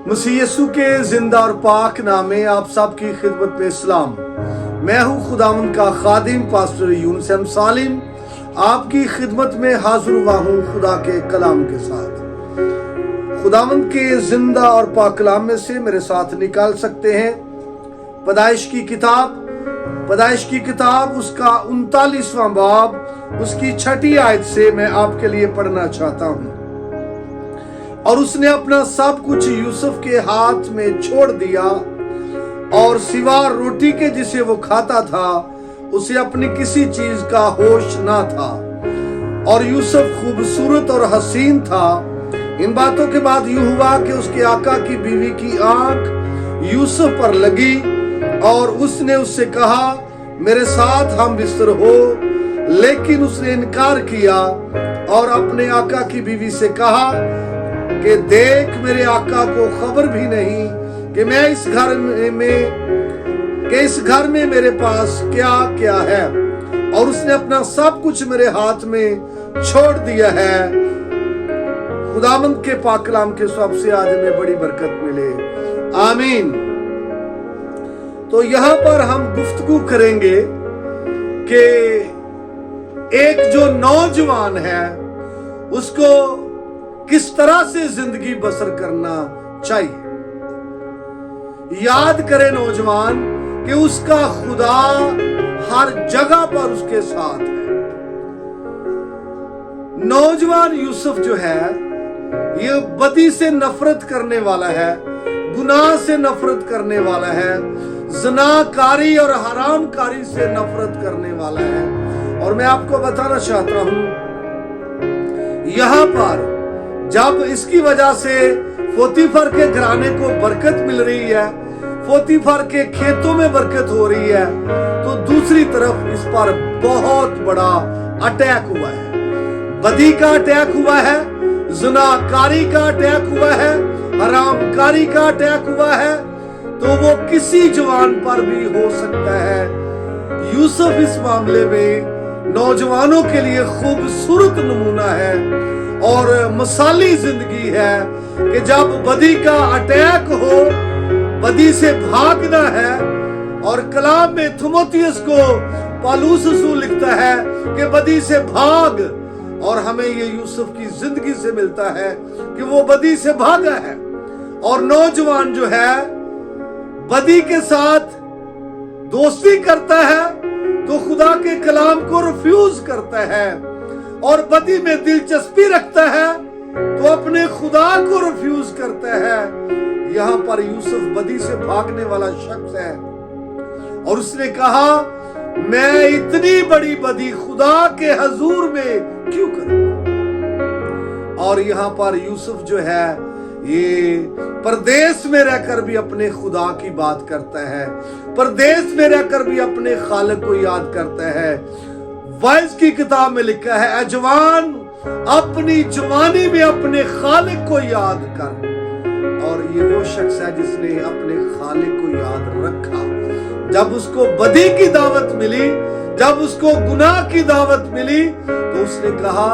मसीह यीशु के जिंदा और पाक नाम में आप सबकी खिदमत में सलाम। मैं हूं खुदावंद का खादिम पास्टर यूनुस सालिम, आपकी खिदमत में हाजिर हुआ हूं खुदा के कलाम के साथ। खुदावंद के जिंदा और पाक कलाम में से मेरे साथ निकाल सकते हैं पैदाइश की किताब उसका 39वां बाब उसकी 6ठी आयत से मैं आपके लिए पढ़ना चाहता हूं। और उसने अपना सब कुछ यूसुफ के हाथ में छोड़ दिया और सिवा रोटी के जिसे वो खाता था उसे अपनी किसी चीज का होश ना था। और यूसुफ खूबसूरत और हसीन था। इन बातों के बाद यूं हुआ कि उसके आका की बीवी की आंख यूसुफ पर लगी और उसने उससे कहा, मेरे साथ हम बिस्तर हो। लेकिन उसने इनकार किया और अपने आका की बीवी से कहा कि देख, मेरे आका को खबर भी नहीं कि मैं इस घर में मेरे पास क्या क्या है। और उसने अपना सब कुछ मेरे हाथ में छोड़ दिया है। खुदावंद के पाक कलाम के सब से आज हमें बड़ी बरकत मिले, आमीन। तो यहाँ पर हम गुफ्तगू करेंगे कि एक जो नौजवान है उसको किस तरह से जिंदगी बसर करना चाहिए। याद करे नौजवान कि उसका खुदा हर जगह पर उसके साथ है। नौजवान यूसुफ जो है ये बदी से नफरत करने वाला है, गुनाह से नफरत करने वाला है, ज़नाकारी और हरामकारी से नफरत करने वाला है। और मैं आपको बताना चाहता हूं यहां पर जब इसकी वजह से पोतीफर के घराने को बरकत मिल रही है, पोतीफर के खेतों में बरकत हो रही है, तो दूसरी तरफ इस पर बहुत बड़ा अटैक हुआ है। बदी का अटैक हुआ है, ज़नाकारी का अटैक हुआ है, हरामकारी का अटैक हुआ है। तो वो किसी जवान पर भी हो सकता है। यूसुफ इस मामले में नौजवानों के लिए खूबसूरत नमूना है और मिसाली जिंदगी है कि जब बदी का अटैक हो, बदी से भागना है। और कलाम में थिमोथियुस को पौलुस रसूल लिखता है कि बदी से भाग। और हमें ये यूसुफ की जिंदगी से मिलता है कि वो बदी से भागा है। और नौजवान जो है बदी के साथ दोस्ती करता है तो खुदा के कलाम को रिफ्यूज करता है, और बदी में दिलचस्पी रखता है तो अपने खुदा को रिफ्यूज करता है। यहां पर यूसुफ बदी से भागने वाला शख्स है और उसने कहा, मैं इतनी बड़ी बदी खुदा के हजूर में क्यों करूं। और यहां पर यूसुफ जो है ये परदेश में रहकर भी अपने खुदा की बात करता है, परदेश में रहकर भी अपने खालिक को याद करता है। वाइज की किताब में लिखा है, ऐ जवान अपनी जवानी में अपने खालिक को याद कर। और ये वो शख्स है जिसने अपने खालिक को याद रखा। जब उसको बदी की दावत मिली, जब उसको गुनाह की दावत मिली, तो उसने कहा,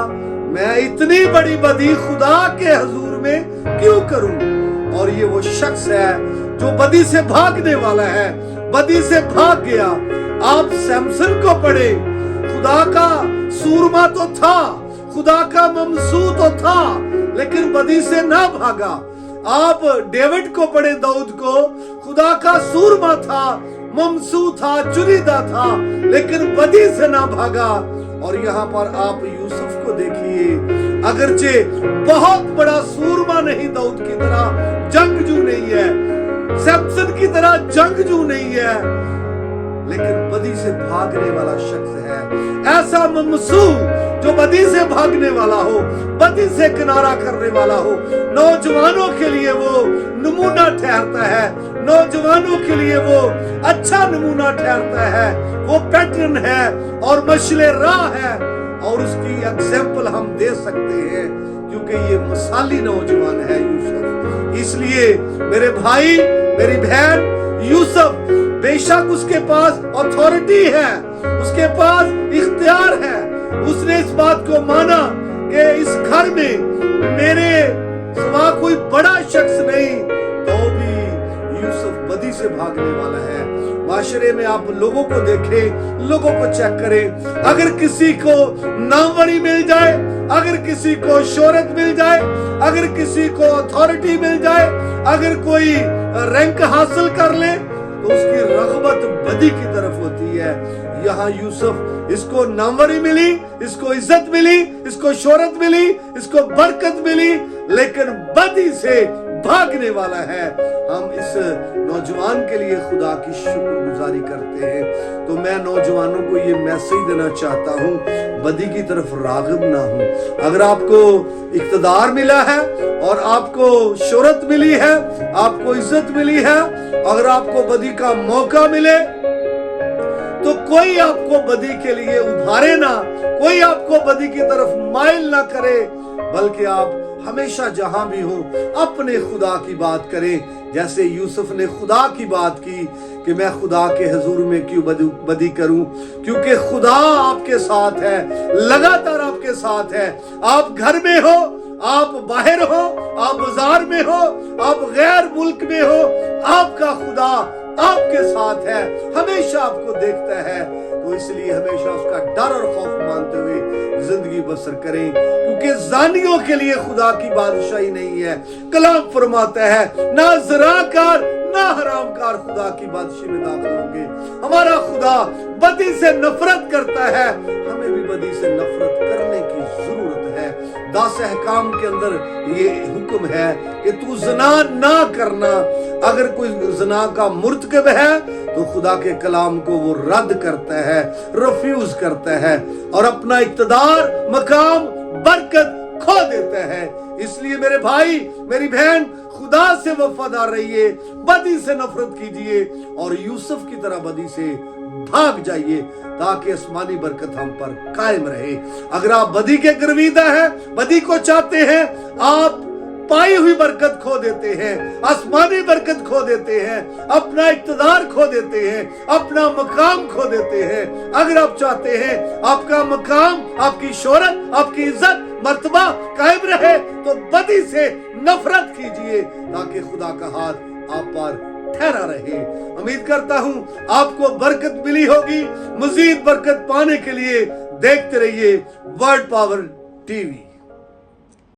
मैं इतनी बड़ी बदी खुदा के हजूर में क्यों करूं। और ये वो शख्स है जो बदी से भागने वाला है, बदी से भाग गया। आप सैमसन को पढ़े, खुदा का सूरमा तो था, खुदा का ममसू तो था, लेकिन बदी से ना भागा। आप डेविड को पढ़े, दाऊद को, खुदा का सूरमा था, ममसू था, चुनिंदा था, लेकिन बदी से ना भागा। और यहाँ पर आप यूसुफ को देखिए, अगरचे बहुत बड़ा सूरमा नहीं, दाऊद की तरह जंगजू नहीं है, सैमसन की तरह जंगजू नहीं है, लेकिन बदी से भागने वाला शख्स है। ऐसा ममसू जो बदी से भागने वाला हो, बदी से किनारा करने वाला हो, नौजवानों के लिए वो नमूना ठहरता है, नौजवानों के लिए वो अच्छा नमूना ठहरता है, वो पैटर्न है और मशले राह है। और उसकी एग्जाम्पल हम दे सकते हैं क्योंकि ये मिसाली नौजवान है यूसुफ। इसलिए मेरे भाई, मेरी बहन, यूसुफ बेशक उसके पास अथॉरिटी है, उसके पास इख्तियार है, उसने इस बात को माना कि इस घर में मेरे सिवा कोई बड़ा शख्स नहीं, से भागने वाला है। माशरे में आप लोगों को देखें, लोगों को चेक करें। अगर किसी को नामवरी मिल जाए, अगर किसी को शोहरत मिल जाए, अगर किसी को अथॉरिटी मिल जाए, अगर कोई रैंक हासिल कर ले, तो उसकी रग़बत बदी की तरफ होती है। यहाँ यूसुफ, इसको नामवरी मिली, इसको इज्जत मिली, इसको शोहरत मिली, इसको बरकत मिली, लेकिन बदी से भागने वाला है। हम इस नौजवान के लिए खुदा की शुक्रगुजारी करते हैं। तो मैं नौजवानों को ये मैसेज देना चाहता हूँ, बदी की तरफ राग़िब ना हो। अगर आपको इक़्तिदार मिला है और आपको शोहरत मिली है, आपको इज्जत मिली है, अगर आपको बदी का मौका मिले तो कोई आपको बदी के लिए उभारे ना, कोई आपको बदी की तरफ माइल ना करे, बल्कि आप हमेशा जहां भी हो अपने खुदा की बात करें। जैसे यूसुफ ने खुदा की बात की कि मैं खुदा के हुजूर में क्यों बदी करूं, क्योंकि खुदा आपके साथ है, लगातार आपके साथ है। आप घर में हो, आप बाहर हो, आप बाजार में हो, आप गैर मुल्क में हो, आपका खुदा आपके साथ है, हमेशा आपको देखता है। तो इसलिए हमेशा उसका डर और खौफ मानते हुए जिंदगी बसर करें, क्योंकि जानियों के लिए खुदा की बादशाही नहीं है। कलाम फरमाता है ना ज़राकार ना हरामकार खुदा की बादशाही में दाखिल होंगे। हमारा खुदा बदी से नफरत करता है, हमें भी बदी से नफरत करने की जरूरत है। 10 अहकाम के अंदर ये हुक्म है कि तू ज़िना ना करना। अगर कोई ज़िना का मुर्तकब है तो खुदा के कलाम को वो रद्द करता है, रिफ्यूज करता है और अपना इक़्तिदार, मकाम, बरकत खो देता है। इसलिए मेरे भाई, मेरी बहन, खुदा से वफादार रहिए, बदी से नफरत कीजिए और यूसुफ की तरह बदी से भाग जाइए, ताकि आसमानी बरकत हम पर कायम रहे। अगर आप बदी के गर्विदा हैं, बदी को चाहते हैं, आप पाई हुई बरकत खो देते हैं, आसमानी बरकत खो देते हैं, अपना इक़्तिदार खो देते हैं, अपना मकाम खो देते हैं। अगर आप चाहते हैं आपका मकाम, आपकी शोहरत, आपकी इज्जत, मर्तबा कायम रहे, तो बदी से नफरत कीजिए, ताकि खुदा का हाथ आप पर ठहरा रहे। उम्मीद करता हूं आपको बरकत मिली होगी। मजीद बरकत पाने के लिए देखते रहिए वर्ल्ड पावर टीवी।